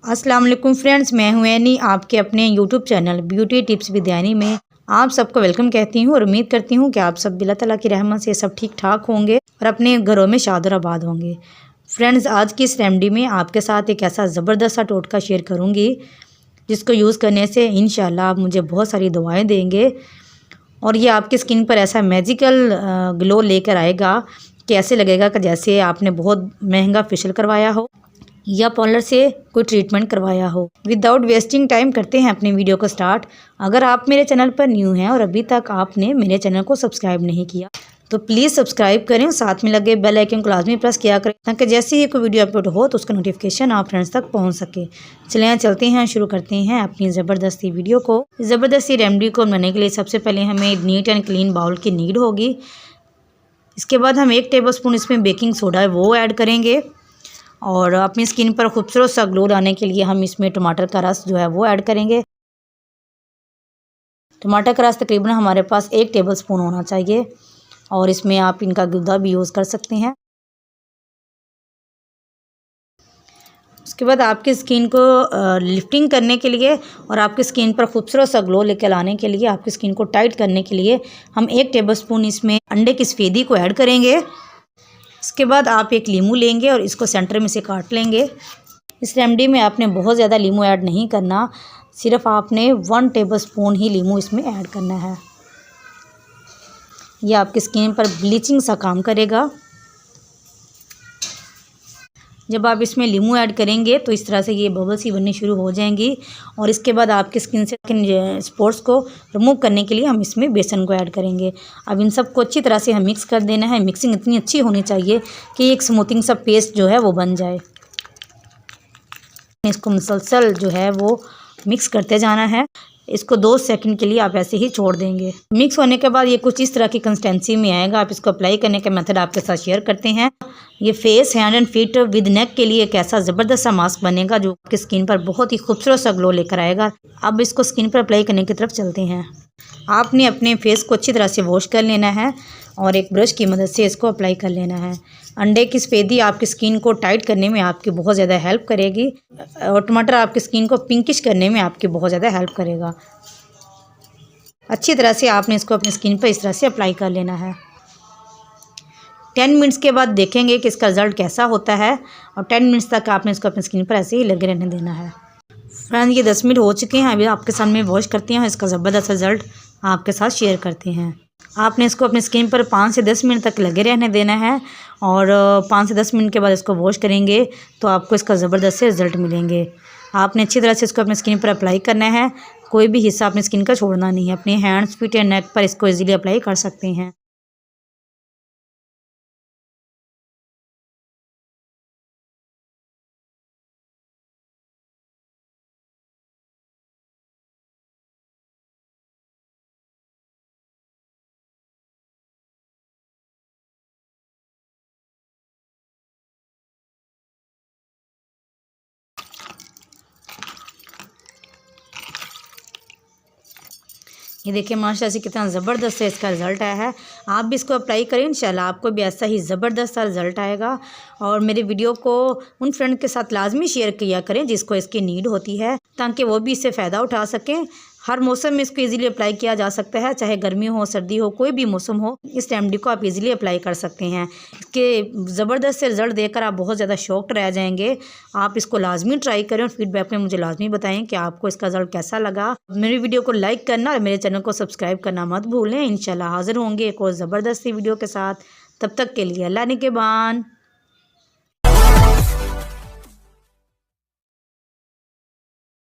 अस्सलाम वालेकुम फ्रेंड्स, मैं हूं एनी, आपके अपने YouTube channel beauty tips with any में आप सबको वेलकम कहती हूं और उम्मीद करती हूं कि आप सब अल्लाह ताला की रहमत से सब ठीक ठाक होंगे और अपने घरों में शाद और आबाद होंगे। फ्रेंड्स, आज की इस रेमेडी में आपके साथ एक ऐसा ज़बरदस्त सा टोटका शेयर करूँगी जिसको यूज़ करने से इंशाल्लाह आप मुझे बहुत सारी दुआएँ देंगे और ये आपकी स्किन पर ऐसा मैजिकल ग्लो लेकर आएगा कि ऐसे लगेगा कि जैसे आपने बहुत महंगा फेशियल करवाया हो या पार्लर से कोई ट्रीटमेंट करवाया हो। विदाउट वेस्टिंग टाइम करते हैं अपनी वीडियो को स्टार्ट। अगर आप मेरे चैनल पर न्यू हैं और अभी तक आपने मेरे चैनल को सब्सक्राइब नहीं किया तो प्लीज़ सब्सक्राइब करें, साथ में लगे बेल आइकन को लाजमी प्रेस किया करें ताकि जैसे ही कोई वीडियो अपलोड हो तो उसका नोटिफिकेशन आप फ्रेंड्स तक पहुंच सके। चलिए चलते हैं, शुरू करते हैं अपनी ज़बरदस्ती वीडियो को। ज़बरदस्ती रेमेडी को बनाने के लिए सबसे पहले हमें नीट एंड क्लीन बाउल की नीड होगी। इसके बाद हम 1 टेबलस्पून इसमें बेकिंग सोडा है वो ऐड करेंगे और अपनी स्किन पर खूबसूरत सा ग्लो लाने के लिए हम इसमें टमाटर का रस जो है वो ऐड करेंगे। टमाटर का रस तकरीबन हमारे पास 1 टेबलस्पून होना चाहिए और इसमें आप इनका गुदा भी यूज़ कर सकते हैं। उसके बाद आपकी स्किन को लिफ्टिंग करने के लिए और आपकी स्किन पर खूबसूरत सा ग्लो लेकर लाने के लिए, आपकी स्किन को टाइट करने के लिए हम 1 टेबलस्पून इसमें अंडे की सफ़ेदी को ऐड करेंगे। इसके बाद आप एक लीमू लेंगे और इसको सेंटर में से काट लेंगे। इस रेमेडी में आपने बहुत ज़्यादा लीमू ऐड नहीं करना, सिर्फ आपने 1 टेबलस्पून ही लीमू इसमें ऐड करना है। यह आपकी स्किन पर ब्लीचिंग सा काम करेगा। जब आप इसमें लीमू ऐड करेंगे तो इस तरह से ये बबल्स ही बननी शुरू हो जाएंगी और इसके बाद आपकी स्किन से स्पॉट्स को रिमूव करने के लिए हम इसमें बेसन को ऐड करेंगे। अब इन सबको अच्छी तरह से हम मिक्स कर देना है। मिक्सिंग इतनी अच्छी होनी चाहिए कि एक स्मूथिंग सा पेस्ट जो है वो बन जाए। इसको मुसलसल जो है वो मिक्स करते जाना है। इसको 2 सेकंड के लिए आप ऐसे ही छोड़ देंगे। मिक्स होने के बाद ये कुछ इस तरह की कंसिस्टेंसी में आएगा। आप इसको अप्लाई करने का मेथड आपके साथ शेयर करते हैं। ये face, hand and feet with neck के लिए एक ऐसा ज़बरदस्त सा मास्क बनेगा जो आपकी स्किन पर बहुत ही खूबसूरत सा ग्लो लेकर आएगा। अब इसको स्किन पर अप्लाई करने की तरफ चलते हैं। आपने अपने फेस को अच्छी तरह से वॉश कर लेना है और एक ब्रश की मदद से इसको अप्लाई कर लेना है। अंडे की सफ़ेदी आपकी स्किन को टाइट करने में आपकी बहुत ज़्यादा हेल्प करेगी और टमाटर आपकी स्किन को पिंकिश करने में आपकी बहुत ज़्यादा हेल्प करेगा। अच्छी तरह से आपने इसको अपनी स्किन पर इस तरह से अप्लाई कर लेना है। 10 मिनट्स के बाद देखेंगे कि इसका रिज़ल्ट कैसा होता है और 10 मिनट्स तक आपने इसको अपनी स्किन पर ऐसे ही लगे रहने देना है। फ्रेंड्स, ये 10 मिनट हो चुके हैं। अभी आपके सामने वॉश करते हैं, इसका ज़बरदस्त रिज़ल्ट आपके साथ शेयर करते हैं। आपने इसको अपनी स्किन पर 5 से 10 मिनट तक लगे रहने देना है और 5 से 10 मिनट के बाद इसको वॉश करेंगे तो आपको इसका ज़बरदस्त से रिज़ल्ट मिलेंगे। आपने अच्छी तरह से इसको अपनी स्किन पर अप्लाई करना है। कोई भी हिस्सा अपनी स्किन का छोड़ना नहीं है। अपने हैंड्स, फीट एंड नेक पर इसको ईजीली अप्लाई कर सकते हैं। ये देखिए माशाल्लाह से कितना ज़बरदस्त है इसका रिज़ल्ट आया है। आप भी इसको अप्लाई करें, इंशाल्लाह आपको भी ऐसा ही ज़बरदस्त सा रिज़ल्ट आएगा। और मेरे वीडियो को उन फ्रेंड के साथ लाजमी शेयर किया करें जिसको इसकी नीड होती है ताकि वो भी इससे फ़ायदा उठा सकें। हर मौसम में इसको इजीली अप्लाई किया जा सकता है, चाहे गर्मी हो, सर्दी हो, कोई भी मौसम हो, इस रेमेडी को आप इजीली अप्लाई कर सकते हैं। इसके ज़बरदस्त से रिज़ल्ट देखकर आप बहुत ज़्यादा शॉक्ड रह जाएंगे। आप इसको लाजमी ट्राई करें और फीडबैक में मुझे लाजमी बताएं कि आपको इसका रिज़ल्ट कैसा लगा। मेरी वीडियो को लाइक करना और मेरे चैनल को सब्सक्राइब करना मत भूलें। इंशाल्लाह हाज़िर होंगे एक और ज़बरदस्त वीडियो के साथ। तब तक के लिए अल्लाह निगहबान।